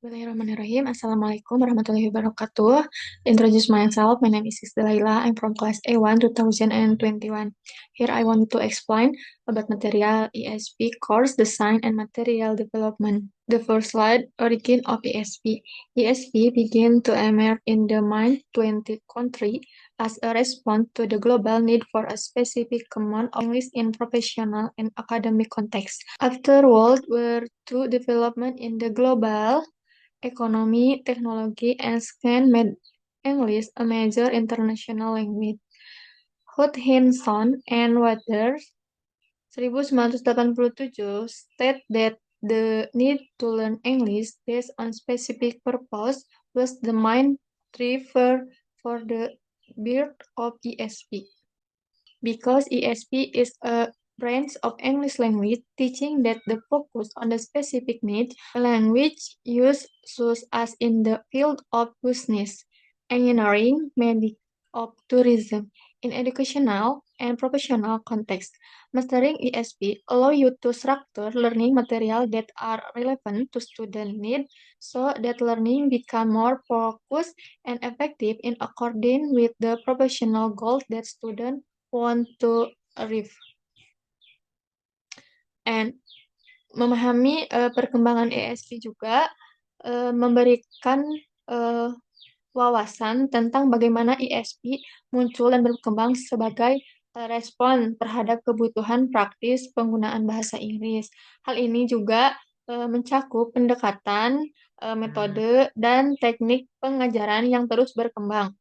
Bismillahirrahmanirrahim. Assalamualaikum warahmatullahi wabarakatuh. Introduce myself. My name is Sister Laila. I'm from class A1 2021. Here I want to explain about material ESP course design and material development. The first slide, origin of ESP. ESP began to emerge in the mid-20th century as a response to the global need for a specific command of English in professional and academic context. After World War II development in the global economy, technology, and scan made English a major international language. Hutchinson and Waters 1987 state that the need to learn English based on specific purpose was the main driver for the birth of ESP. Because ESP is a branch of English language teaching that the focus on the specific need language use such as in the field of business, engineering, medical, of tourism, in educational and professional context. Mastering ESP allow you to structure learning material that are relevant to student need so that learning become more focused and effective in according with the professional goals that student want to achieve. And memahami perkembangan ESP juga memberikan eh, wawasan tentang bagaimana ESP muncul dan berkembang sebagai respon terhadap kebutuhan praktis penggunaan bahasa Inggris. Hal ini juga mencakup pendekatan, metode, dan teknik pengajaran yang terus berkembang,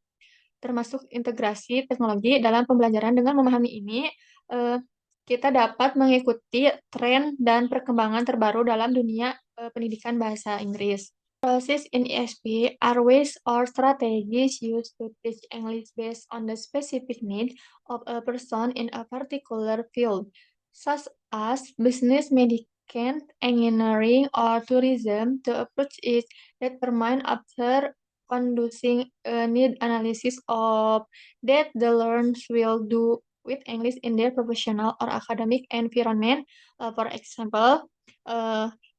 termasuk integrasi teknologi dalam pembelajaran. Dengan memahami ini, eh, kita dapat mengikuti tren dan perkembangan terbaru dalam dunia pendidikan bahasa Inggris. Process in ESP are ways or strategies used to teach English based on the specific need of a person in a particular field, such as business, medicine, engineering, or tourism. The approach is determined after conducting a need analysis of that the learners will do with English in their professional or academic environment. For example,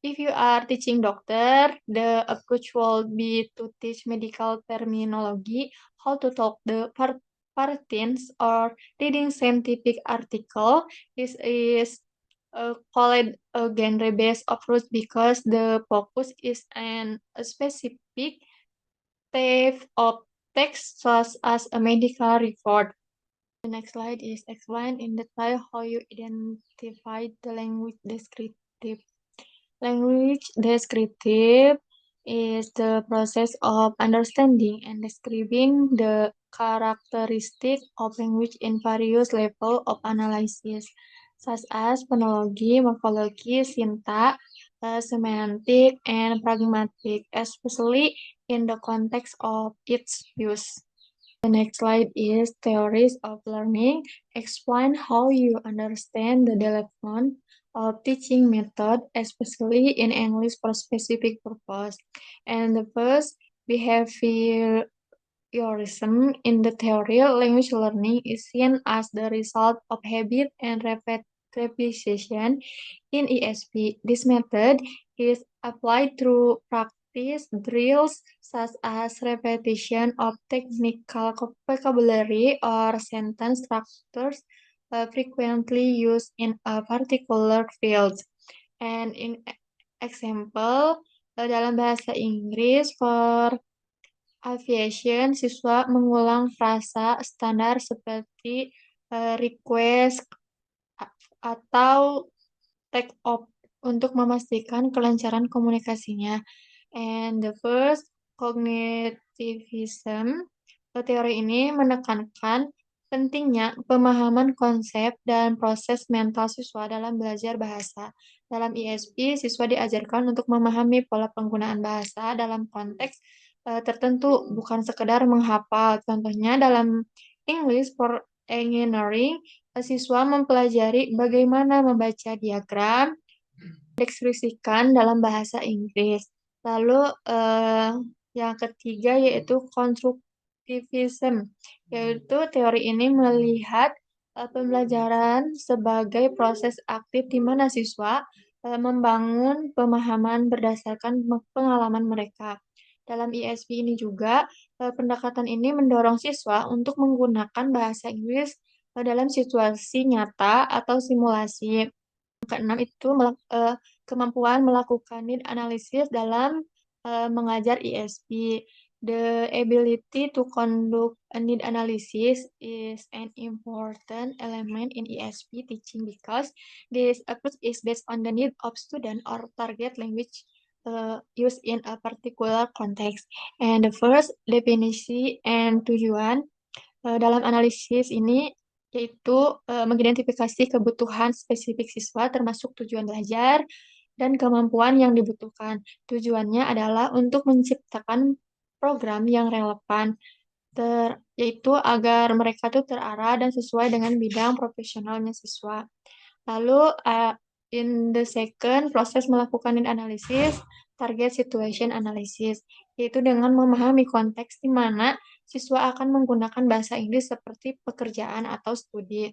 if you are teaching doctor, the approach will be to teach medical terminology, how to talk the patents, or reading scientific article. This is called a genre-based approach because the focus is on a specific type of text such as a medical report. The next slide is explain in detail how you identify the language descriptive. Language descriptive is the process of understanding and describing the characteristic of language in various levels of analysis, such as phonology, morphology, syntax, semantic, and pragmatic, especially in the context of its use. The next slide is theories of learning. Explain how you understand the development of teaching method, especially in English for specific purpose. And the first, behaviorism. In the theory, language learning is seen as the result of habit and repetition. In ESP, this method is applied through practice drills such as repetition of technical vocabulary or sentence structures frequently used in a particular field. And in example, dalam bahasa Inggris for aviation, siswa mengulang frasa standar seperti request atau take off untuk memastikan kelancaran komunikasinya. And the first, cognitivism. Teori ini menekankan pentingnya pemahaman konsep dan proses mental siswa dalam belajar bahasa. Dalam ESP, siswa diajarkan untuk memahami pola penggunaan bahasa dalam konteks tertentu, bukan sekedar menghafal. Contohnya dalam English for Engineering, siswa mempelajari bagaimana membaca diagram, deskripsikan dalam bahasa Inggris. Lalu yang ketiga yaitu constructivism, yaitu teori ini melihat pembelajaran sebagai proses aktif di mana siswa membangun pemahaman berdasarkan pengalaman mereka. Dalam ISP ini juga, pendekatan ini mendorong siswa untuk menggunakan bahasa Inggris dalam situasi nyata atau simulasi. Yang keenam itu kemampuan melakukan need analysis dalam mengajar ISP. The ability to conduct a need analysis is an important element in ESP teaching because this approach is based on the need of student or target language used in a particular context. And the first definisi and tujuan dalam analisis ini yaitu mengidentifikasi kebutuhan spesifik siswa termasuk tujuan belajar dan kemampuan yang dibutuhkan. Tujuannya adalah untuk menciptakan program yang relevan, yaitu agar mereka tuh terarah dan sesuai dengan bidang profesionalnya siswa. Lalu, in the second, proses melakukan analisis, target situation analysis, yaitu dengan memahami konteks di mana siswa akan menggunakan bahasa Inggris seperti pekerjaan atau studi.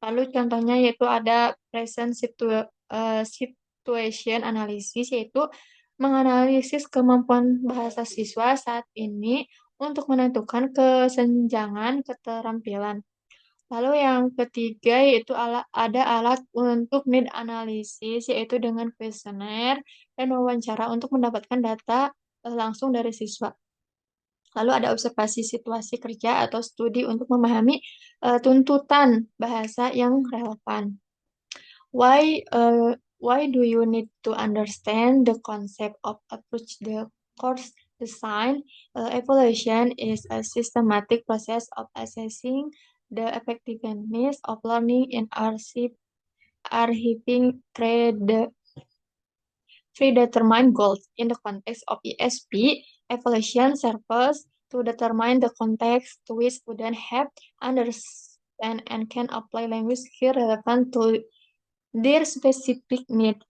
Lalu contohnya yaitu ada present situation analysis, yaitu menganalisis kemampuan bahasa siswa saat ini untuk menentukan kesenjangan keterampilan. Lalu yang ketiga yaitu ada alat untuk need analysis, yaitu dengan kuesioner dan wawancara untuk mendapatkan data langsung dari siswa. Lalu ada observasi situasi kerja atau studi untuk memahami tuntutan bahasa yang relevan. Why do you need to understand the concept of approach the course design? Evaluation is a systematic process of assessing the effectiveness of learning in achieving predetermined goals. In the context of ESP, evaluation serves to determine the context to which students have understand and can apply language skills relevant to their specific need.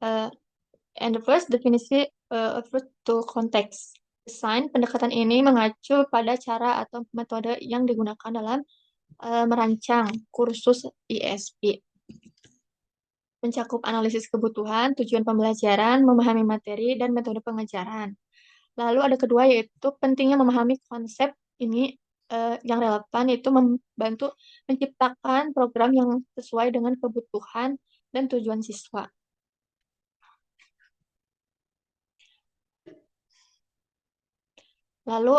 And the first definisi approach to context design, pendekatan ini mengacu pada cara atau metode yang digunakan dalam merancang kursus ISP. Mencakup analisis kebutuhan, tujuan pembelajaran, memahami materi, dan metode pengajaran. Lalu ada kedua yaitu pentingnya memahami konsep ini yang relevan, yaitu membantu menciptakan program yang sesuai dengan kebutuhan dan tujuan siswa. Lalu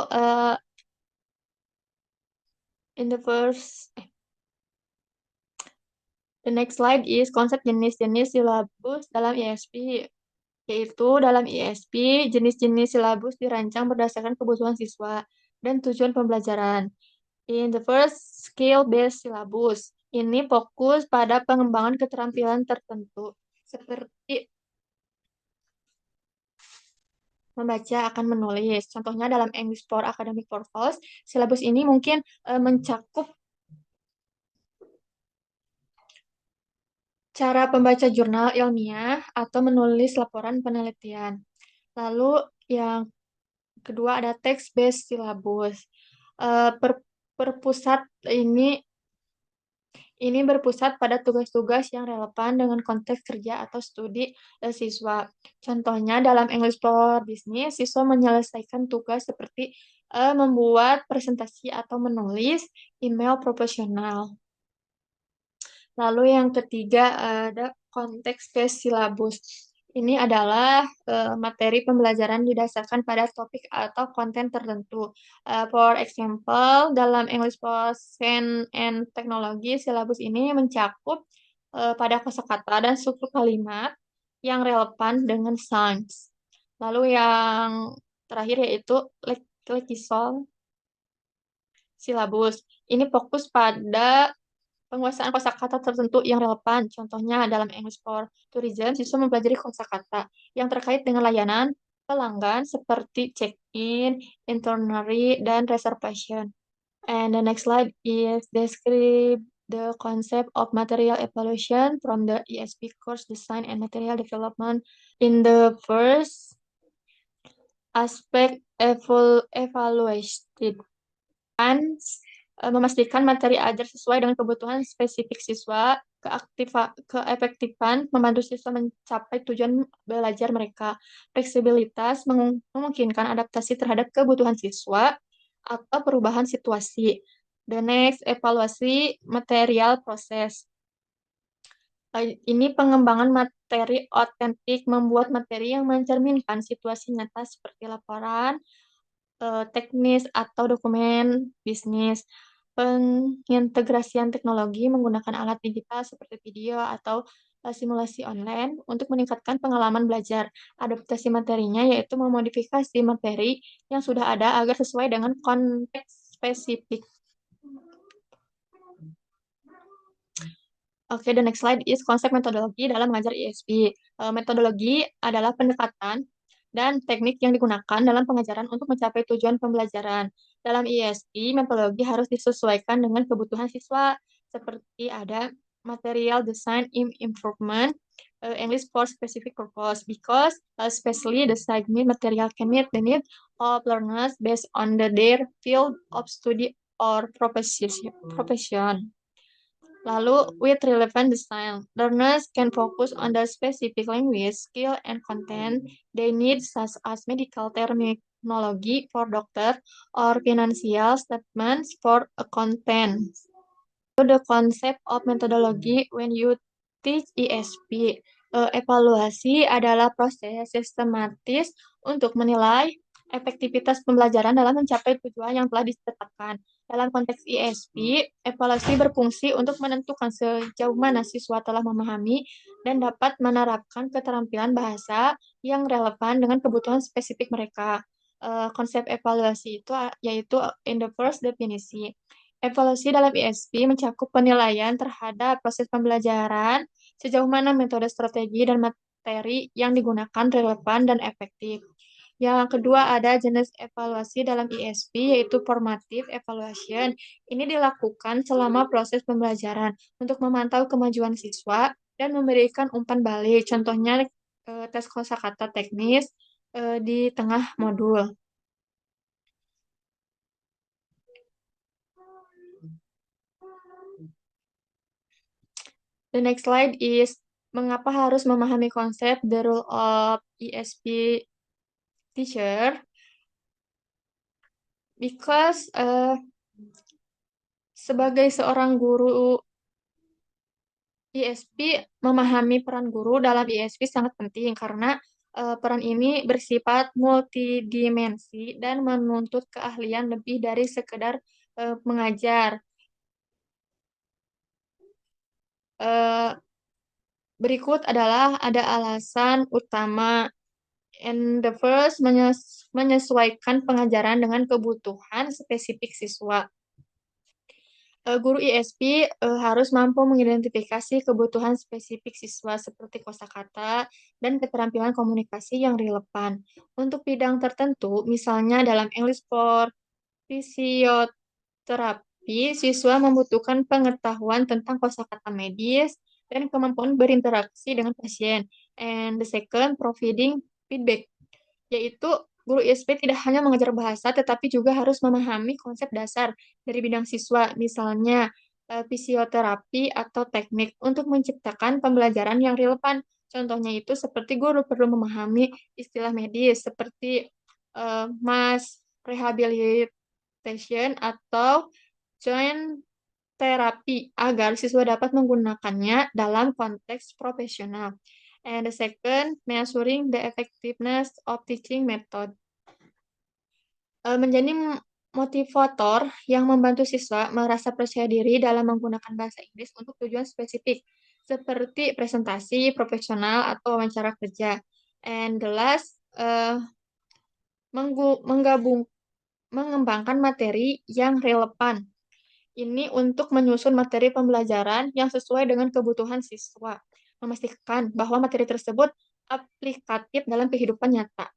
the next slide is konsep jenis-jenis silabus dalam ISP. Yaitu dalam ISP, jenis-jenis silabus dirancang berdasarkan kebutuhan siswa dan tujuan pembelajaran. In the first, skill-based syllabus. Ini fokus pada pengembangan keterampilan tertentu, seperti membaca akan menulis. Contohnya dalam English for Academic Purpose, silabus ini mungkin mencakup cara pembaca jurnal ilmiah atau menulis laporan penelitian. Lalu yang kedua ada text-based syllabus. Perpusat ini berpusat pada tugas-tugas yang relevan dengan konteks kerja atau studi siswa. Contohnya dalam English for Business, siswa menyelesaikan tugas seperti membuat presentasi atau menulis email profesional. Lalu yang ketiga ada konteks-based syllabus. Ini adalah materi pembelajaran didasarkan pada topik atau konten tertentu. For example, dalam English for Science and Technology, silabus ini mencakup pada kosakata dan struktur kalimat yang relevan dengan sains. Lalu yang terakhir yaitu Lekisol silabus. Ini fokus pada penguasaan kosakata tertentu yang relevan. Contohnya dalam English for Tourism, siswa mempelajari kosakata yang terkait dengan layanan pelanggan seperti check-in, itinerary, dan reservation. And the next slide is describe the concept of material evaluation from the ESP course design and material development. In the first aspect evaluated and memastikan materi ajar sesuai dengan kebutuhan spesifik siswa. keefektifan membantu siswa mencapai tujuan belajar mereka. Fleksibilitas memungkinkan adaptasi terhadap kebutuhan siswa atau perubahan situasi. The next, evaluasi material proses. Ini pengembangan materi otentik, membuat materi yang mencerminkan situasi nyata seperti laporan, teknis atau dokumen bisnis. Pengintegrasian teknologi menggunakan alat digital seperti video atau simulasi online untuk meningkatkan pengalaman belajar. Adaptasi materinya yaitu memodifikasi materi yang sudah ada agar sesuai dengan konteks spesifik. Oke, the next slide is konsep metodologi dalam mengajar ISP. Metodologi adalah pendekatan dan teknik yang digunakan dalam pengajaran untuk mencapai tujuan pembelajaran. Dalam ISP, metodologi harus disesuaikan dengan kebutuhan siswa, seperti ada material design improvement, English for specific purpose, because especially the segment material can meet the need of learners based on their field of study or profession. Lalu, with relevant design, learners can focus on the specific language, skill, and content they need, such as medical terminology for doctor or financial statements for accountants. So, the concept of methodology when you teach ESP. Evaluasi adalah proses sistematis untuk menilai efektivitas pembelajaran dalam mencapai tujuan yang telah ditetapkan. Dalam konteks ISP, evaluasi berfungsi untuk menentukan sejauh mana siswa telah memahami dan dapat menerapkan keterampilan bahasa yang relevan dengan kebutuhan spesifik mereka. Konsep evaluasi itu yaitu in the first definisi. Evaluasi dalam ISP mencakup penilaian terhadap proses pembelajaran, sejauh mana metode, strategi, dan materi yang digunakan relevan dan efektif. Yang kedua ada jenis evaluasi dalam ISP, yaitu formative evaluation. Ini dilakukan selama proses pembelajaran untuk memantau kemajuan siswa dan memberikan umpan balik. Contohnya tes kosakata teknis di tengah modul. The next slide is mengapa harus memahami konsep the role of ESP teacher. Because sebagai seorang guru ISP, memahami peran guru dalam ISP sangat penting karena peran ini bersifat multidimensi dan menuntut keahlian lebih dari sekedar mengajar. Berikut adalah ada alasan utama. And the first, menyesuaikan pengajaran dengan kebutuhan spesifik siswa. Guru ISP harus mampu mengidentifikasi kebutuhan spesifik siswa seperti kosakata dan keterampilan komunikasi yang relevan. Untuk bidang tertentu, misalnya dalam English for fisioterapi, siswa membutuhkan pengetahuan tentang kosakata medis dan kemampuan berinteraksi dengan pasien. And the second, providing feedback, yaitu guru ISP tidak hanya mengajar bahasa, tetapi juga harus memahami konsep dasar dari bidang siswa, misalnya fisioterapi atau teknik, untuk menciptakan pembelajaran yang relevan. Contohnya itu seperti guru perlu memahami istilah medis seperti mass rehabilitation atau joint terapi agar siswa dapat menggunakannya dalam konteks profesional. And the second, measuring the effectiveness of teaching method. Menjadi motivator yang membantu siswa merasa percaya diri dalam menggunakan bahasa Inggris untuk tujuan spesifik, seperti presentasi, profesional, atau wawancara kerja. And the last, mengembangkan materi yang relevan. Ini untuk menyusun materi pembelajaran yang sesuai dengan kebutuhan siswa, memastikan bahwa materi tersebut aplikatif dalam kehidupan nyata.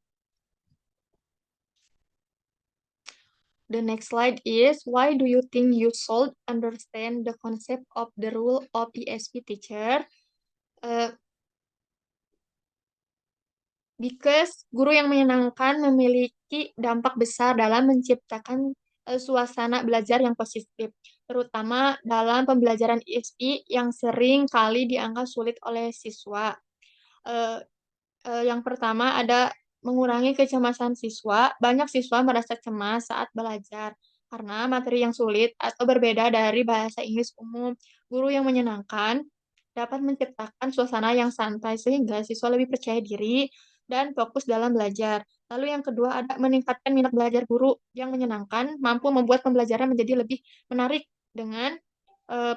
The next slide is, why do you think you should understand the concept of the role of ESP teacher? Because guru yang menyenangkan memiliki dampak besar dalam menciptakan suasana belajar yang positif. terutama dalam pembelajaran ISP yang sering kali dianggap sulit oleh siswa. Eh, yang pertama ada mengurangi kecemasan siswa. Banyak siswa merasa cemas saat belajar karena materi yang sulit atau berbeda dari bahasa Inggris umum. Guru yang menyenangkan dapat menciptakan suasana yang santai sehingga siswa lebih percaya diri dan fokus dalam belajar. Lalu yang kedua ada meningkatkan minat belajar. Guru yang menyenangkan mampu membuat pembelajaran menjadi lebih menarik dengan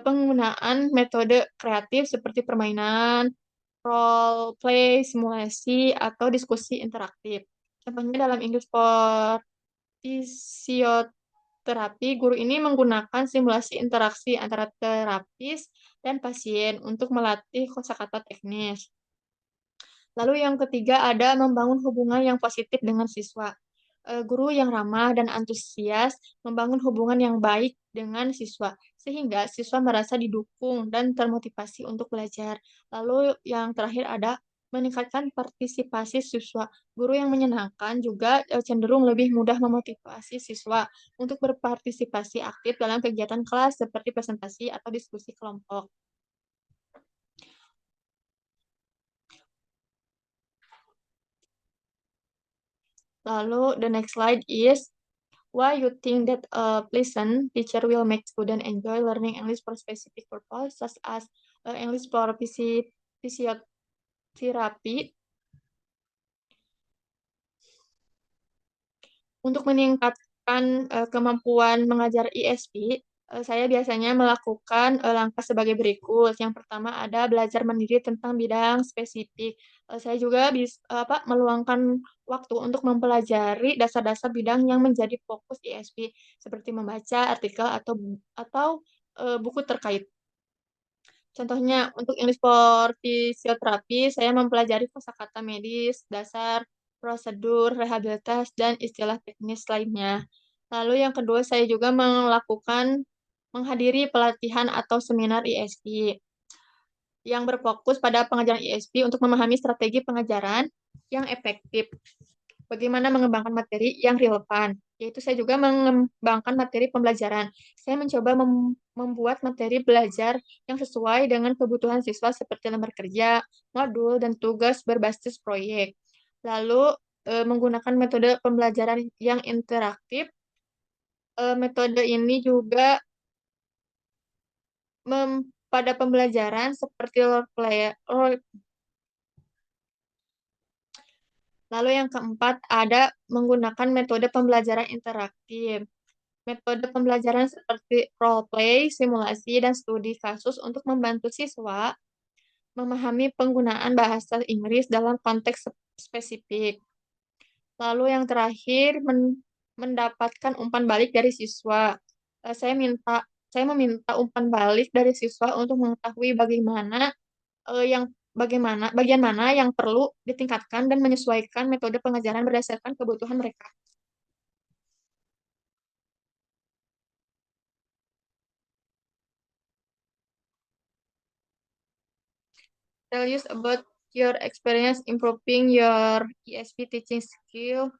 penggunaan metode kreatif seperti permainan, role play, simulasi, atau diskusi interaktif. Contohnya dalam English for Physiotherapy, guru ini menggunakan simulasi interaksi antara terapis dan pasien untuk melatih kosakata teknis. Lalu yang ketiga ada membangun hubungan yang positif dengan siswa. Guru yang ramah dan antusias membangun hubungan yang baik dengan siswa, sehingga siswa merasa didukung dan termotivasi untuk belajar. Lalu yang terakhir ada meningkatkan partisipasi siswa. Guru yang menyenangkan juga cenderung lebih mudah memotivasi siswa untuk berpartisipasi aktif dalam kegiatan kelas seperti presentasi atau diskusi kelompok. Lalu the next slide is why you think that a pleasant teacher will make students enjoy learning English for specific purpose, such as English for physiotherapy. Untuk meningkatkan kemampuan mengajar ISP, saya biasanya melakukan langkah sebagai berikut. Yang pertama ada belajar mandiri tentang bidang spesifik. Saya juga bisa meluangkan waktu untuk mempelajari dasar-dasar bidang yang menjadi fokus ISP, seperti membaca artikel atau buku terkait. Contohnya, untuk English for Physiotherapy, saya mempelajari kosakata medis, dasar, prosedur, rehabilitas, dan istilah teknis lainnya. Lalu yang kedua, saya juga menghadiri pelatihan atau seminar ISP yang berfokus pada pengajaran ISP untuk memahami strategi pengajaran yang efektif. Bagaimana mengembangkan materi yang relevan, yaitu saya juga mengembangkan materi pembelajaran. Saya mencoba membuat materi belajar yang sesuai dengan kebutuhan siswa seperti lembar kerja, modul, dan tugas berbasis proyek. Lalu, menggunakan metode pembelajaran yang interaktif. Metode ini juga pada pembelajaran seperti Lalu yang keempat ada menggunakan metode pembelajaran interaktif. Metode pembelajaran seperti role play, simulasi, dan studi kasus untuk membantu siswa memahami penggunaan bahasa Inggris dalam konteks spesifik. Lalu yang terakhir mendapatkan umpan balik dari siswa. Saya meminta umpan balik dari siswa untuk mengetahui bagian mana yang perlu ditingkatkan dan menyesuaikan metode pengajaran berdasarkan kebutuhan mereka. Tell us about your experience improving your ESP teaching skill.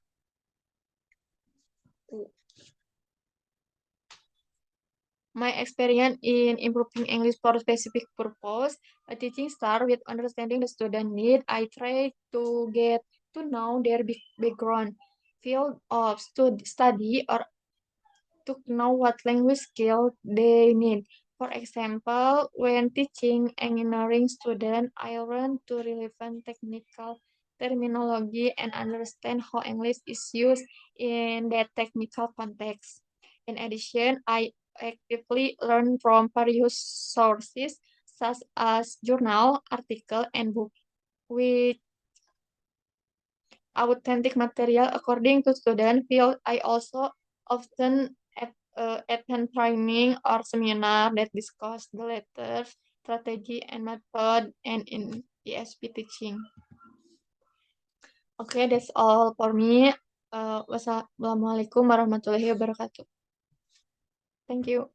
My experience in improving English for specific purpose, teaching start with understanding the student need. I try to get to know their background, field of study, or to know what language skill they need. For example, when teaching engineering students, I learn to relevant technical terminology and understand how English is used in that technical context. In addition, I actively learn from various sources such as journal, article, and book, with authentic material according to student field. I also often attend training or seminar that discuss the letters, strategy, and method and in ESP teaching. Okay, that's all for me. Wassalamualaikum warahmatullahi wabarakatuh. Thank you.